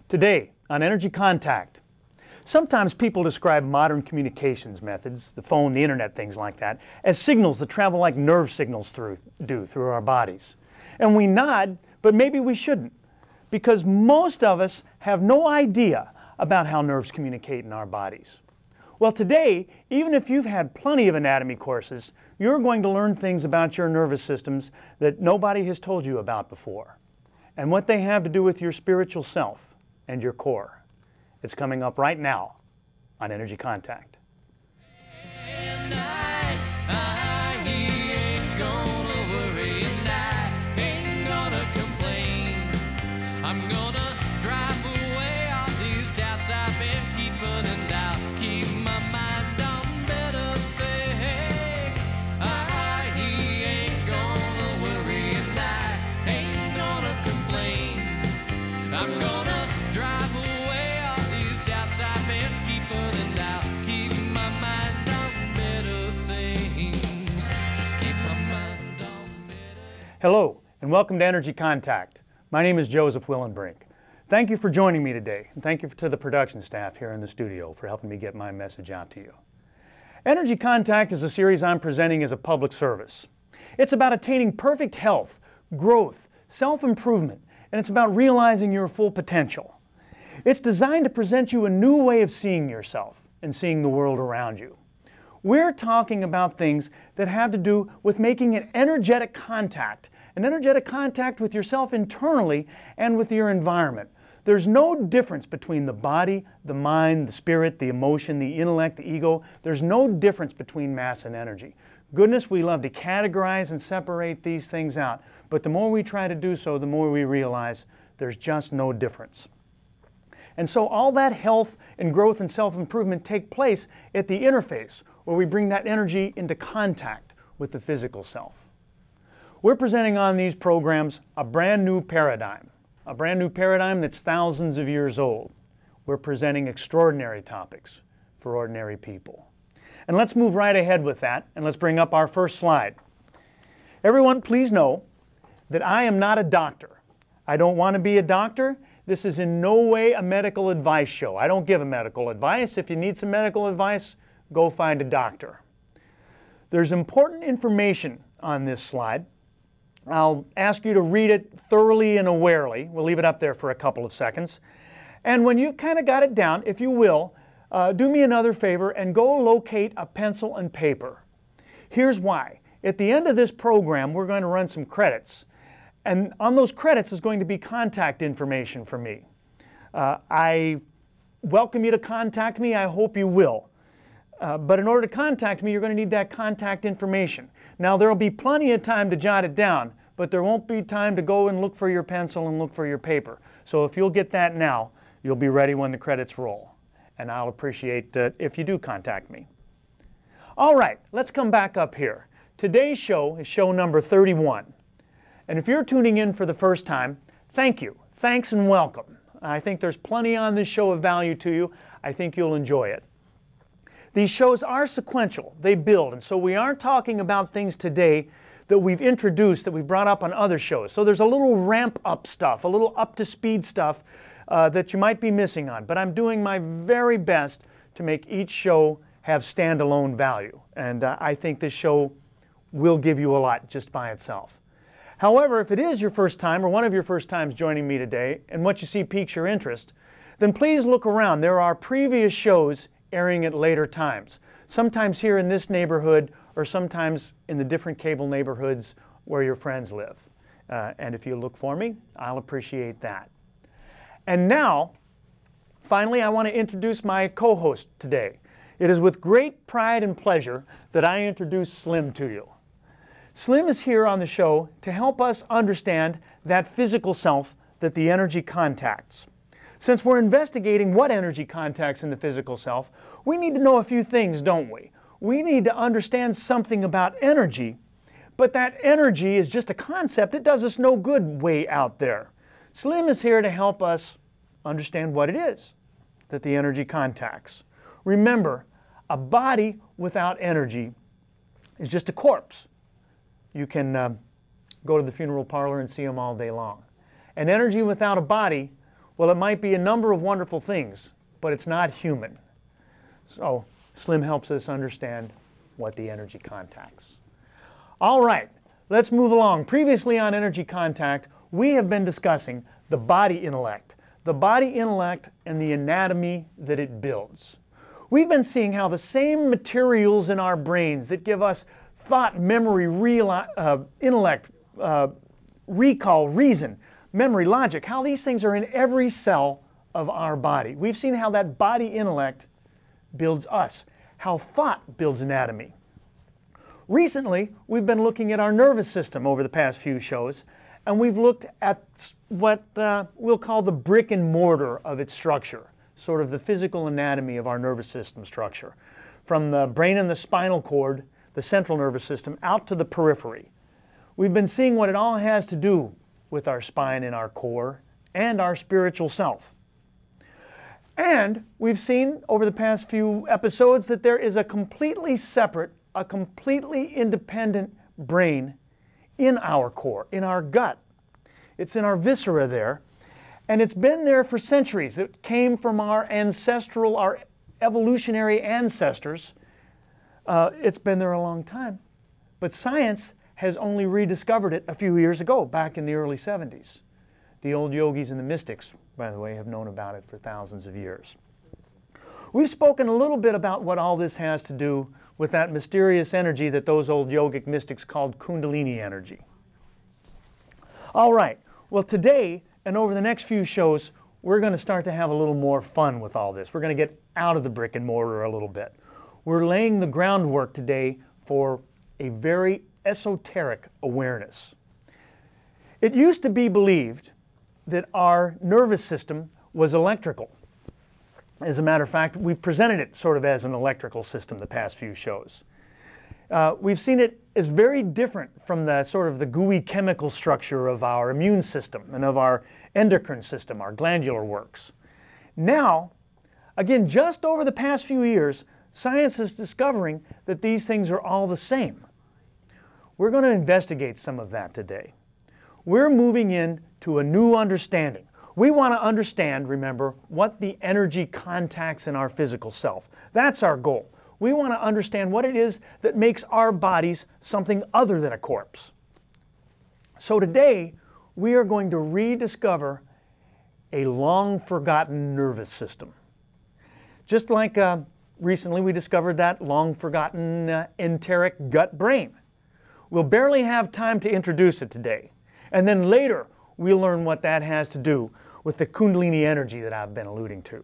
Today on Energy Contact, sometimes people describe modern communications methods, the phone, the internet, things like that, as signals that travel like nerve signals through our bodies. And we nod, but maybe we shouldn't, because most of us have no idea about how nerves communicate in our bodies. Well, today, even if you've had plenty of anatomy courses, you're going to learn things about your nervous systems that nobody has told you about before, and what they have to do with your spiritual self and your core. It's coming up right now on Energy Contact. Hello, and welcome to Energy Contact. My name is Joseph Willenbrink. Thank you for joining me today, and thank you to the production staff here in the studio for helping me get my message out to you. Energy Contact is a series I'm presenting as a public service. It's about attaining perfect health, growth, self-improvement, and it's about realizing your full potential. It's designed to present you a new way of seeing yourself and seeing the world around you. We're talking about things that have to do with making an energetic contact with yourself internally and with your environment. There's no difference between the body, the mind, the spirit, the emotion, the intellect, the ego. There's no difference between mass and energy. Goodness, we love to categorize and separate these things out, but the more we try to do so, the more we realize there's just no difference. And so all that health and growth and self-improvement take place at the interface, where we bring that energy into contact with the physical self. We're presenting on these programs a brand new paradigm that's thousands of years old. We're presenting extraordinary topics for ordinary people. And let's move right ahead with that, and let's bring up our first slide. Everyone, please know that I am not a doctor. I don't want to be a doctor. This is in no way a medical advice show. I don't give a medical advice. If you need some medical advice, go find a doctor. There's important information on this slide. I'll ask you to read it thoroughly and awarely. We'll leave it up there for a couple of seconds. And when you've kind of got it down, if you will, do me another favor and go locate a pencil and paper. Here's why. At the end of this program, we're going to run some credits. And on those credits is going to be contact information for me. I welcome you to contact me. I hope you will. But in order to contact me, you're going to need that contact information. Now, there will be plenty of time to jot it down, but there won't be time to go and look for your pencil and look for your paper. So if you'll get that now, you'll be ready when the credits roll. And I'll appreciate if you do contact me. All right, let's come back up here. Today's show is show number 31. And if you're tuning in for the first time, thank you. Thanks and welcome. I think there's plenty on this show of value to you. I think you'll enjoy it. These shows are sequential. They build. And so we aren't talking about things today that we've introduced, that we've brought up on other shows. So there's a little ramp up stuff, a little up to speed stuff that you might be missing on. But I'm doing my very best to make each show have standalone value. And I think this show will give you a lot just by itself. However, if it is your first time or one of your first times joining me today, and what you see piques your interest, then please look around. There are previous shows airing at later times, sometimes here in this neighborhood or sometimes in the different cable neighborhoods where your friends live. And if you look for me, I'll appreciate that. And now, finally, I want to introduce my co-host today. It is with great pride and pleasure that I introduce Slim to you. Slim is here on the show to help us understand that physical self that the energy contacts. Since we're investigating what energy contacts in the physical self, we need to know a few things, don't we? We need to understand something about energy, but that energy is just a concept. It does us no good way out there. Slim is here to help us understand what it is that the energy contacts. Remember, a body without energy is just a corpse. You can go to the funeral parlor and see them all day long. An energy without a body, Well, it might be a number of wonderful things, but it's not human. So Slim helps us understand what the energy contacts. All right, let's move along. Previously on Energy Contact, we have been discussing the body intellect and the anatomy that it builds. We've been seeing how the same materials in our brains that give us thought, memory, intellect, recall, reason, memory, logic, how these things are in every cell of our body. We've seen how that body intellect builds us, how thought builds anatomy. Recently, we've been looking at our nervous system over the past few shows, and we've looked at what we'll call the brick and mortar of its structure, sort of the physical anatomy of our nervous system structure, from the brain and the spinal cord, the central nervous system, out to the periphery. We've been seeing what it all has to do with our spine and our core and our spiritual self. And we've seen over the past few episodes that there is a completely separate, a completely independent brain in our core, in our gut. It's in our viscera there, and it's been there for centuries. It came from our evolutionary ancestors. It's been there a long time, but science has only rediscovered it a few years ago, back in the early 70s. The old yogis and the mystics, by the way, have known about it for thousands of years. We've spoken a little bit about what all this has to do with that mysterious energy that those old yogic mystics called Kundalini energy. All right, well today and over the next few shows, we're going to start to have a little more fun with all this. We're going to get out of the brick and mortar a little bit. We're laying the groundwork today for a very esoteric awareness. It used to be believed that our nervous system was electrical. As a matter of fact, we've presented it sort of as an electrical system the past few shows. We've seen it as very different from the sort of the gooey chemical structure of our immune system and of our endocrine system, our glandular works. Now, again, just over the past few years, science is discovering that these things are all the same. We're going to investigate some of that today. We're moving into a new understanding. We want to understand, remember, what the energy contacts in our physical self. That's our goal. We want to understand what it is that makes our bodies something other than a corpse. So today, we are going to rediscover a long-forgotten nervous system. Just like recently we discovered that long-forgotten enteric gut-brain. We'll barely have time to introduce it today. And then later, we'll learn what that has to do with the Kundalini energy that I've been alluding to.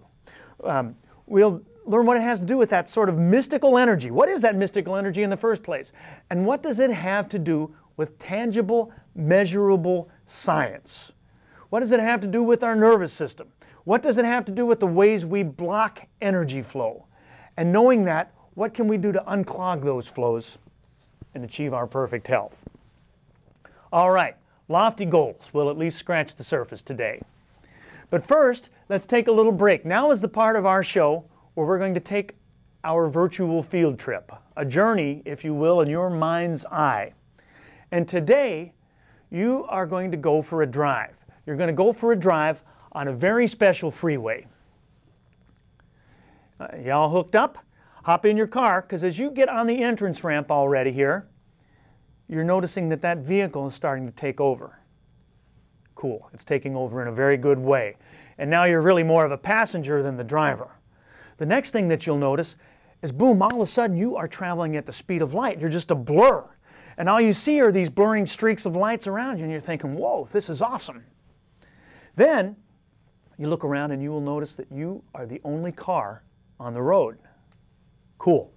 We'll learn what it has to do with that sort of mystical energy. What is that mystical energy in the first place? And what does it have to do with tangible, measurable science? What does it have to do with our nervous system? What does it have to do with the ways we block energy flow? And knowing that, what can we do to unclog those flows and achieve our perfect health? All right, lofty goals. We'll at least scratch the surface today. But first, let's take a little break. Now is the part of our show where we're going to take our virtual field trip, a journey, if you will, in your mind's eye. And today, you are going to go for a drive. You're going to go for a drive on a very special freeway. Y'all hooked up? Hop in your car, because as you get on the entrance ramp already here, you're noticing that that vehicle is starting to take over. Cool, it's taking over in a very good way. And now you're really more of a passenger than the driver. The next thing that you'll notice is, boom, all of a sudden you are traveling at the speed of light. You're just a blur. And all you see are these blurring streaks of lights around you, and you're thinking, whoa, this is awesome. Then you look around and you will notice that you are the only car on the road. Cool.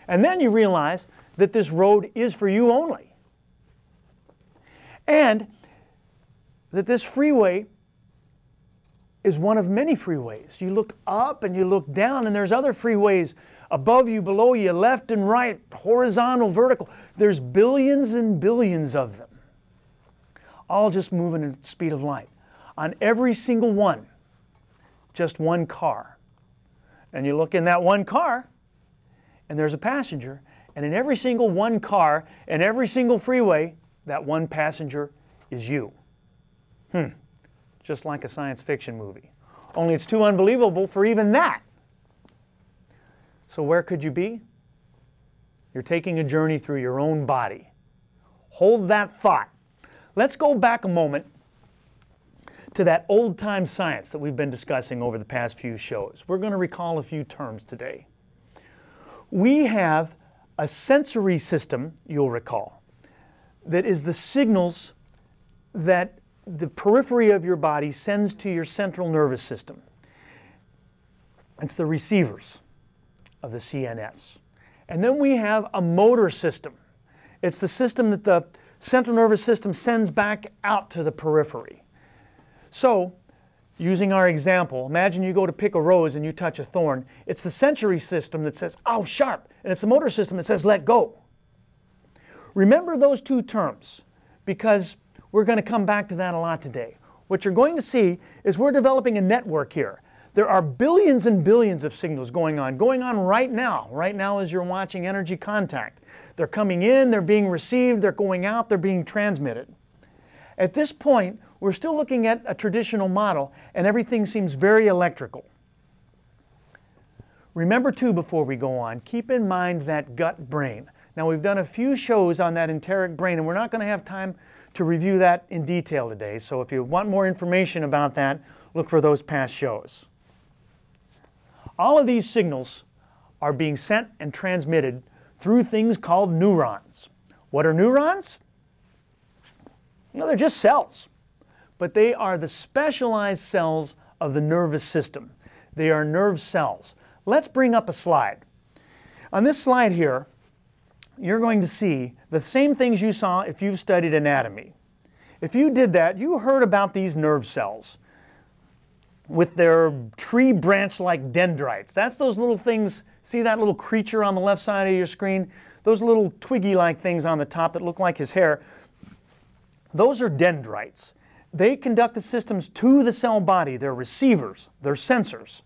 And then you realize that this road is for you only. And that this freeway is one of many freeways. You look up and you look down, and there's other freeways above you, below you, left and right, horizontal, vertical. There's billions and billions of them, all just moving at the speed of light. On every single one, just one car. And you look in that one car, and there's a passenger, and in every single one car and every single freeway, that one passenger is you. just like a science fiction movie. Only it's too unbelievable for even that. So where could you be? You're taking a journey through your own body. Hold that thought. Let's go back a moment to that old-time science that we've been discussing over the past few shows. We're going to recall a few terms today. We have a sensory system, you'll recall, that is the signals that the periphery of your body sends to your central nervous system. It's the receivers of the CNS. And then we have a motor system. It's the system that the central nervous system sends back out to the periphery. So, using our example, imagine you go to pick a rose and you touch a thorn. It's the sensory system that says, "Oh, sharp," and it's the motor system that says, "Let go." Remember those two terms, because we're going to come back to that a lot today. What you're going to see is we're developing a network here. There are billions and billions of signals going on right now as you're watching Energy Contact. They're coming in, they're being received, they're going out, they're being transmitted. At this point, we're still looking at a traditional model, and everything seems very electrical. Remember too, before we go on, keep in mind that gut brain. Now, we've done a few shows on that enteric brain, and we're not going to have time to review that in detail today. So if you want more information about that, look for those past shows. All of these signals are being sent and transmitted through things called neurons. What are neurons? No, they're just cells, but they are the specialized cells of the nervous system. They are nerve cells. Let's bring up a slide. On this slide here, you're going to see the same things you saw if you've studied anatomy. If you did that, you heard about these nerve cells with their tree branch-like dendrites. That's those little things, see that little creature on the left side of your screen? Those little twiggy-like things on the top that look like his hair. Those are dendrites. They conduct the systems to the cell body. They're receivers, they're sensors.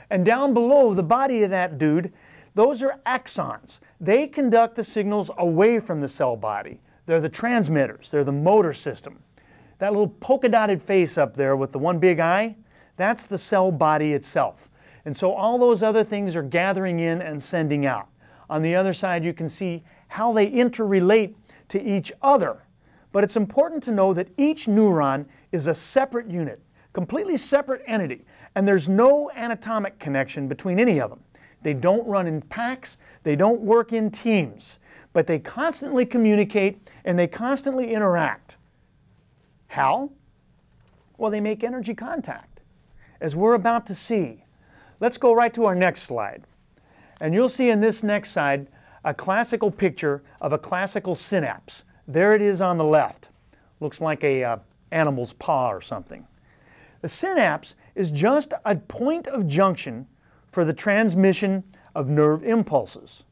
And down below the body of that dude, those are axons. They conduct the signals away from the cell body. They're the transmitters, they're the motor system. That little polka-dotted face up there with the one big eye, that's the cell body itself. And so all those other things are gathering in and sending out. On the other side, you can see how they interrelate to each other. But it's important to know that each neuron is a separate unit, completely separate entity, and there's no anatomic connection between any of them. They don't run in packs, they don't work in teams, but they constantly communicate and they constantly interact. How? Well, they make energy contact, as we're about to see. Let's go right to our next slide. And you'll see in this next slide a classical picture of a classical synapse. There it is on the left. Looks like a animal's paw or something. The synapse is just a point of junction for the transmission of nerve impulses.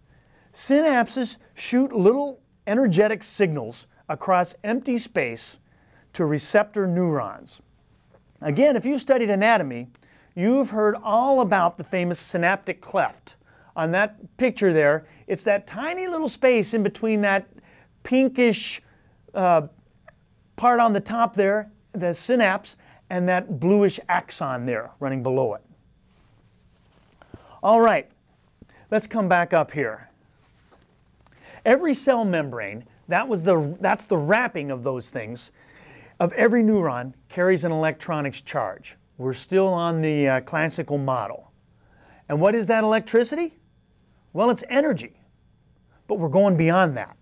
Synapses shoot little energetic signals across empty space to receptor neurons. Again, if you've studied anatomy, you've heard all about the famous synaptic cleft. On that picture there, it's that tiny little space in between that pinkish part on the top there, the synapse, and that bluish axon there running below it. All right, let's come back up here. Every cell membrane, that's the wrapping of those things, of every neuron carries an electronics charge. We're still on the classical model. And what is that electricity? Well, it's energy, but we're going beyond that.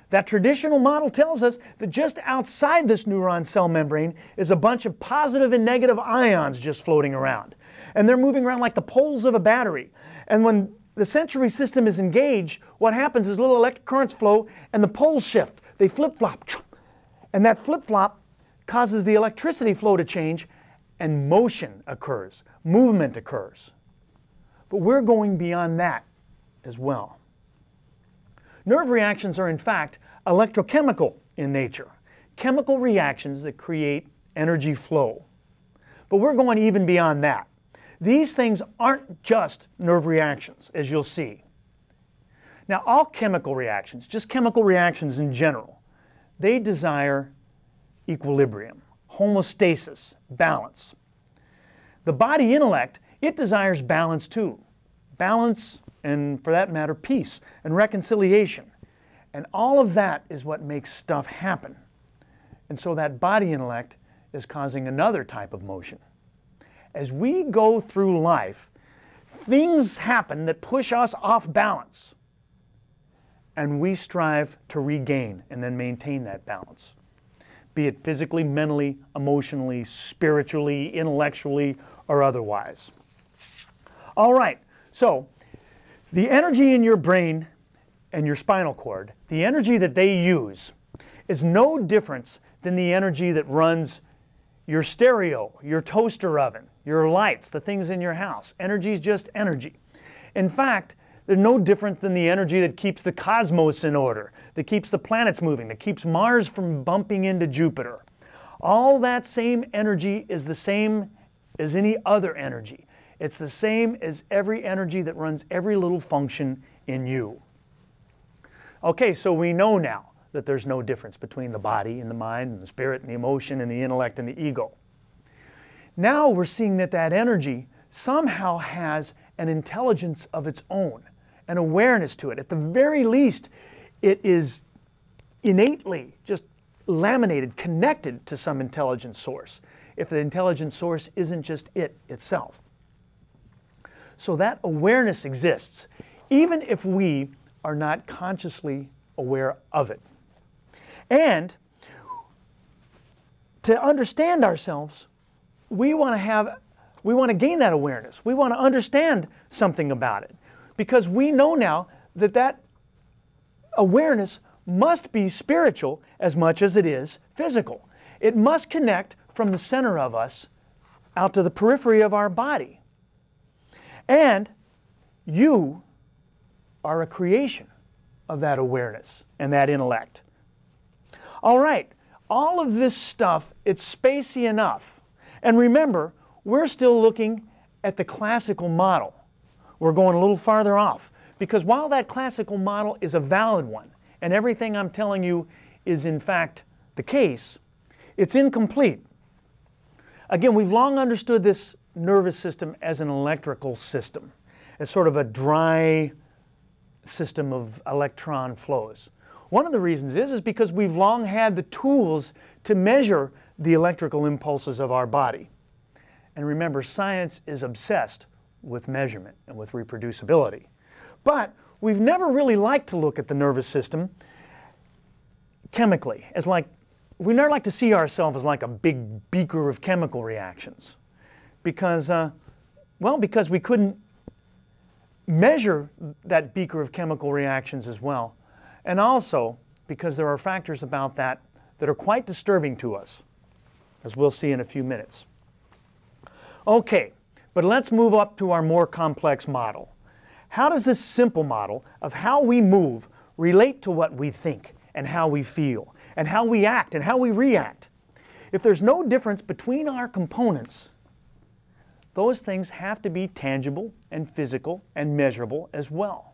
That traditional model tells us that just outside this neuron cell membrane is a bunch of positive and negative ions just floating around. And they're moving around like the poles of a battery. And when the sensory system is engaged, what happens is little electric currents flow and the poles shift. They flip-flop. And that flip-flop causes the electricity flow to change and motion occurs, movement occurs. But we're going beyond that as well. Nerve reactions are in fact electrochemical in nature, chemical reactions that create energy flow. But we're going even beyond that. These things aren't just nerve reactions, as you'll see. Now, all chemical reactions, just chemical reactions in general, they desire equilibrium, homeostasis, balance. The body intellect, it desires balance too. Balance, and for that matter, peace and reconciliation. And all of that is what makes stuff happen. And so that body intellect is causing another type of motion. As we go through life, things happen that push us off balance. And we strive to regain and then maintain that balance. Be it physically, mentally, emotionally, spiritually, intellectually, or otherwise. All right, so the energy in your brain and your spinal cord, the energy that they use, is no difference than the energy that runs your stereo, your toaster oven, your lights, the things in your house. Energy is just energy. In fact, they're no different than the energy that keeps the cosmos in order, that keeps the planets moving, that keeps Mars from bumping into Jupiter. All that same energy is the same as any other energy. It's the same as every energy that runs every little function in you. Okay, so we know now that there's no difference between the body and the mind and the spirit and the emotion and the intellect and the ego. Now we're seeing that that energy somehow has an intelligence of its own, an awareness to it. At the very least, it is innately just laminated, connected to some intelligent source, if the intelligent source isn't just it itself. So that awareness exists, even if we are not consciously aware of it. And to understand ourselves, we want to gain that awareness. We want to understand something about it, because we know now that that awareness must be spiritual as much as it is physical. It must connect from the center of us out to the periphery of our body. And you are a creation of that awareness and that intellect. All right, all of this stuff, it's spacey enough. And remember, we're still looking at the classical model. We're going a little farther off, because while that classical model is a valid one, and everything I'm telling you is in fact the case, it's incomplete. Again, we've long understood this nervous system as an electrical system, as sort of a dry system of electron flows. One of the reasons is because we've long had the tools to measure the electrical impulses of our body. And remember, science is obsessed with measurement and with reproducibility. But we've never really liked to look at the nervous system chemically, as we never like to see ourselves as like a big beaker of chemical reactions. Because we couldn't measure that beaker of chemical reactions as well. And also because there are factors about that are quite disturbing to us, as we'll see in a few minutes. Okay, but let's move up to our more complex model. How does this simple model of how we move relate to what we think and how we feel and how we act and how we react? If there's no difference between our components, those things have to be tangible and physical and measurable as well.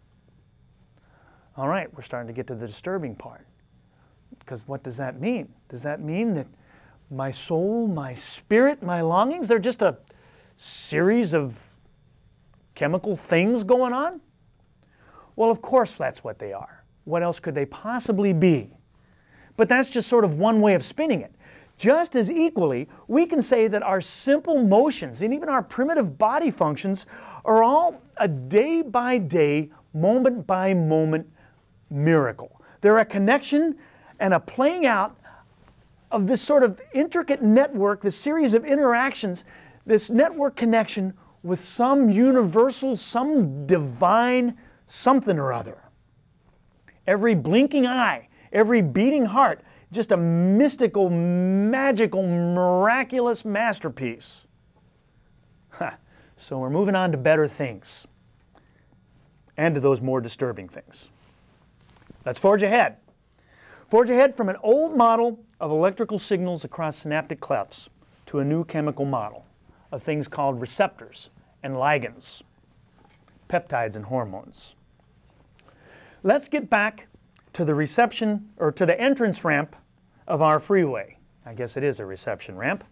All right, we're starting to get to the disturbing part. Because what does that mean? Does that mean that my soul, my spirit, my longings, they're just a series of chemical things going on? Well, of course that's what they are. What else could they possibly be? But that's just sort of one way of spinning it. Just as equally, we can say that our simple motions and even our primitive body functions are all a day-by-day, moment-by-moment miracle. They're a connection and a playing out of this sort of intricate network, this series of interactions, this network connection with some universal, some divine something or other. Every blinking eye, every beating heart, just a mystical, magical, miraculous masterpiece. So we're moving on to better things and to those more disturbing things. Let's forge ahead. Forge ahead from an old model of electrical signals across synaptic clefts to a new chemical model of things called receptors and ligands, peptides and hormones. Let's get back to the reception, or to the entrance ramp of our freeway. I guess it is a reception ramp.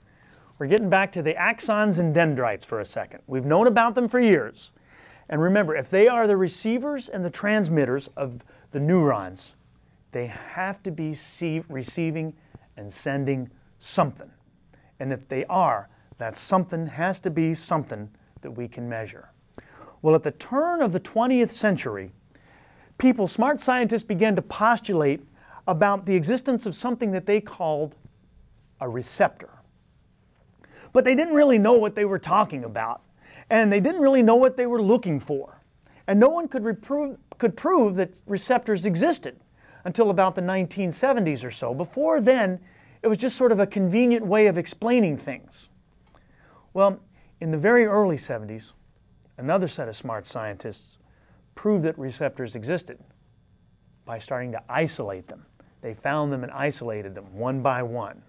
We're getting back to the axons and dendrites for a second. We've known about them for years. And remember, if they are the receivers and the transmitters of the neurons, they have to be receiving and sending something. And if they are, that something has to be something that we can measure. Well, at the turn of the 20th century, smart scientists began to postulate about the existence of something that they called a receptor. But they didn't really know what they were talking about, and they didn't really know what they were looking for. And no one could prove that receptors existed until about the 1970s or so. Before then, it was just sort of a convenient way of explaining things. Well, in the very early 70s, another set of smart scientists proved that receptors existed by starting to isolate them. They found them and isolated them one by one.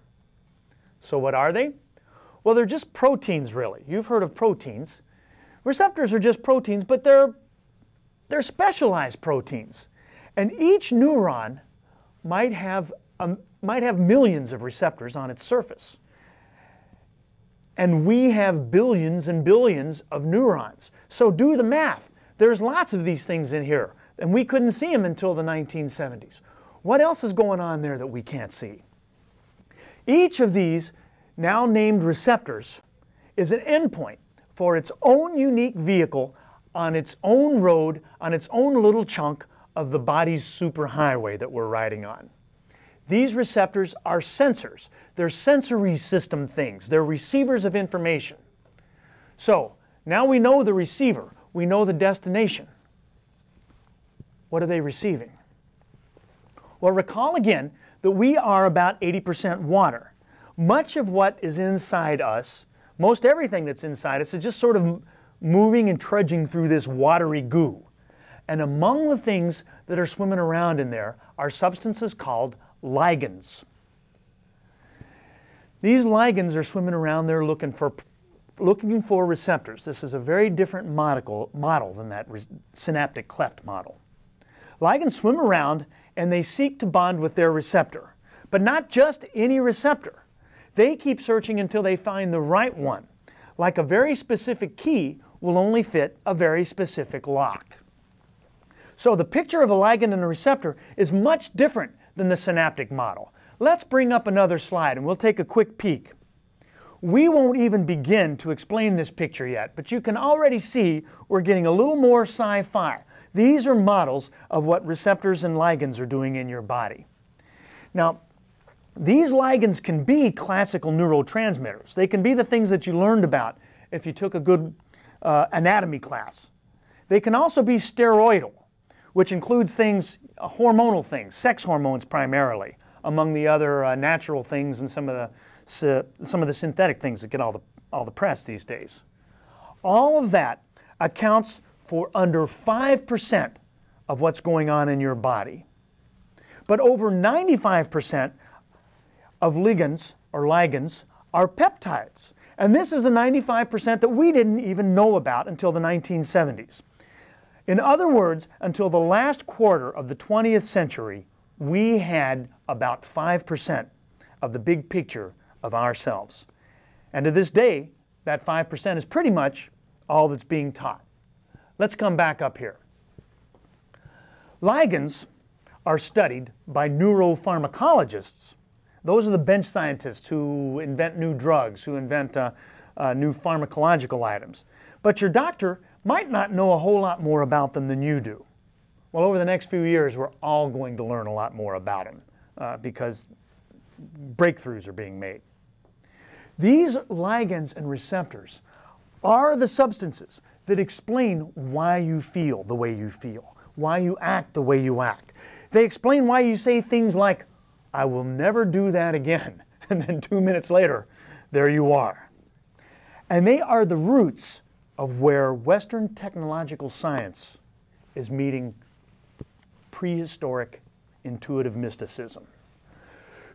So what are they? Well, they're just proteins, really. You've heard of proteins. Receptors are just proteins, but they're specialized proteins. And each neuron might have millions of receptors on its surface. And we have billions and billions of neurons. So do the math. There's lots of these things in here, and we couldn't see them until the 1970s. What else is going on there that we can't see? Each of these now named receptors is an endpoint for its own unique vehicle on its own road, on its own little chunk of the body's superhighway that we're riding on. These receptors are sensors. They're sensory system things. They're receivers of information. So now we know the receiver. We know the destination. What are they receiving? Well, recall again that we are about 80% water. Much of what is inside us, most everything that's inside us, is just sort of moving and trudging through this watery goo. And among the things that are swimming around in there are substances called ligands. These ligands are swimming around there looking for receptors. This is a very different model than that synaptic cleft model. Ligands swim around and they seek to bond with their receptor, but not just any receptor. They keep searching until they find the right one. Like a very specific key will only fit a very specific lock. So the picture of a ligand and a receptor is much different than the synaptic model. Let's bring up another slide and we'll take a quick peek. We won't even begin to explain this picture yet, but you can already see we're getting a little more sci-fi. These are models of what receptors and ligands are doing in your body. Now, these ligands can be classical neurotransmitters. They can be the things that you learned about if you took a good anatomy class. They can also be steroidal, which includes things, hormonal things, sex hormones primarily, among the other natural things and some of the synthetic things that get all the press these days. All of that accounts for under 5% of what's going on in your body. But over 95% of ligands are peptides. And this is the 95% that we didn't even know about until the 1970s. In other words, until the last quarter of the 20th century, we had about 5% of the big picture of ourselves. And to this day, that 5% is pretty much all that's being taught. Let's come back up here. Ligands are studied by neuropharmacologists. Those are the bench scientists who invent new drugs, who invent new pharmacological items. But your doctor might not know a whole lot more about them than you do. Well, over the next few years, we're all going to learn a lot more about them because breakthroughs are being made. These ligands and receptors are the substances that explain why you feel the way you feel, why you act the way you act. They explain why you say things like, "I will never do that again," and then 2 minutes later, there you are. And they are the roots of where Western technological science is meeting prehistoric intuitive mysticism.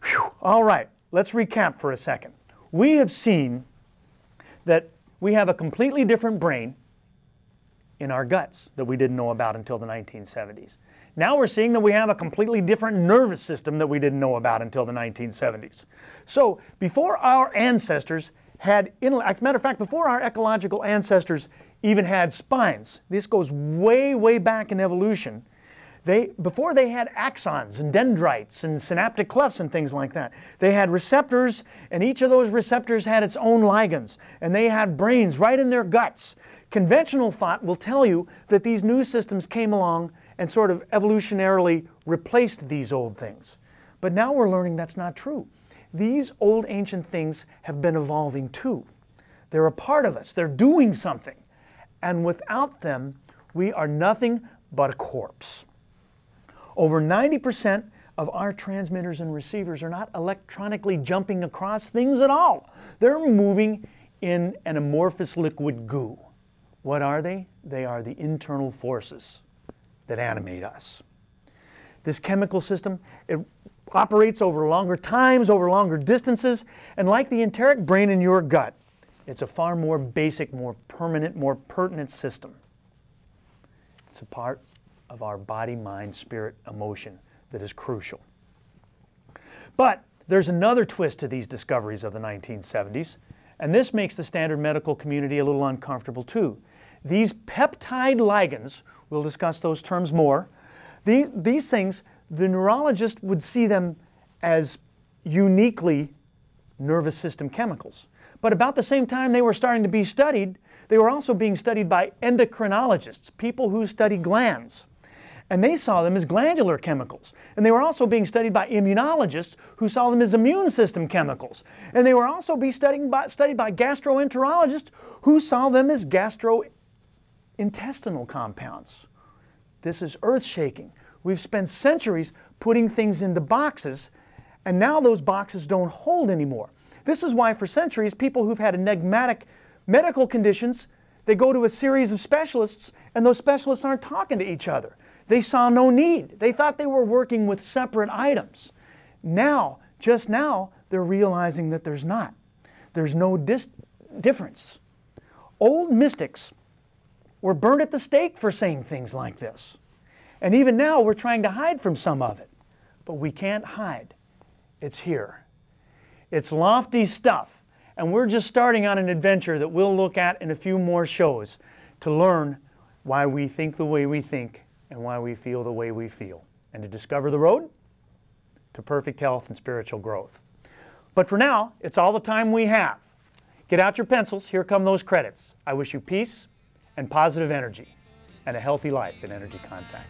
Whew. All right, let's recap for a second. We have seen that we have a completely different brain in our guts that we didn't know about until the 1970s. Now we're seeing that we have a completely different nervous system that we didn't know about until the 1970s. So before our ancestors had, as a matter of fact, before our ecological ancestors even had spines, this goes way, way back in evolution, before they had axons and dendrites and synaptic clefts and things like that, they had receptors, and each of those receptors had its own ligands, and they had brains right in their guts. Conventional thought will tell you that these new systems came along and sort of evolutionarily replaced these old things. But now we're learning that's not true. These old ancient things have been evolving too. They're a part of us. They're doing something. And without them, we are nothing but a corpse. Over 90% of our transmitters and receivers are not electronically jumping across things at all. They're moving in an amorphous liquid goo. What are they? They are the internal forces that animate us. This chemical system, it operates over longer times, over longer distances, and like the enteric brain in your gut, it's a far more basic, more permanent, more pertinent system. It's a part of our body, mind, spirit, emotion that is crucial. But there's another twist to these discoveries of the 1970s, and this makes the standard medical community a little uncomfortable too. These peptide ligands, we'll discuss those terms more, these things, the neurologist would see them as uniquely nervous system chemicals. But about the same time they were starting to be studied, they were also being studied by endocrinologists, people who study glands. And they saw them as glandular chemicals. And they were also being studied by immunologists who saw them as immune system chemicals. And they were also being studied by gastroenterologists who saw them as gastrointestinal compounds. This is earth-shaking. We've spent centuries putting things into boxes, and now those boxes don't hold anymore. This is why for centuries people who've had enigmatic medical conditions, they go to a series of specialists, and those specialists aren't talking to each other. They saw no need. They thought they were working with separate items. Now, just now, they're realizing that there's not. There's no difference. Old mystics were burned at the stake for saying things like this. And even now, we're trying to hide from some of it. But we can't hide. It's here. It's lofty stuff. And we're just starting on an adventure that we'll look at in a few more shows to learn why we think the way we think and why we feel the way we feel, and to discover the road to perfect health and spiritual growth. But for now, it's all the time we have. Get out your pencils, here come those credits. I wish you peace and positive energy and a healthy life in Energy Contact.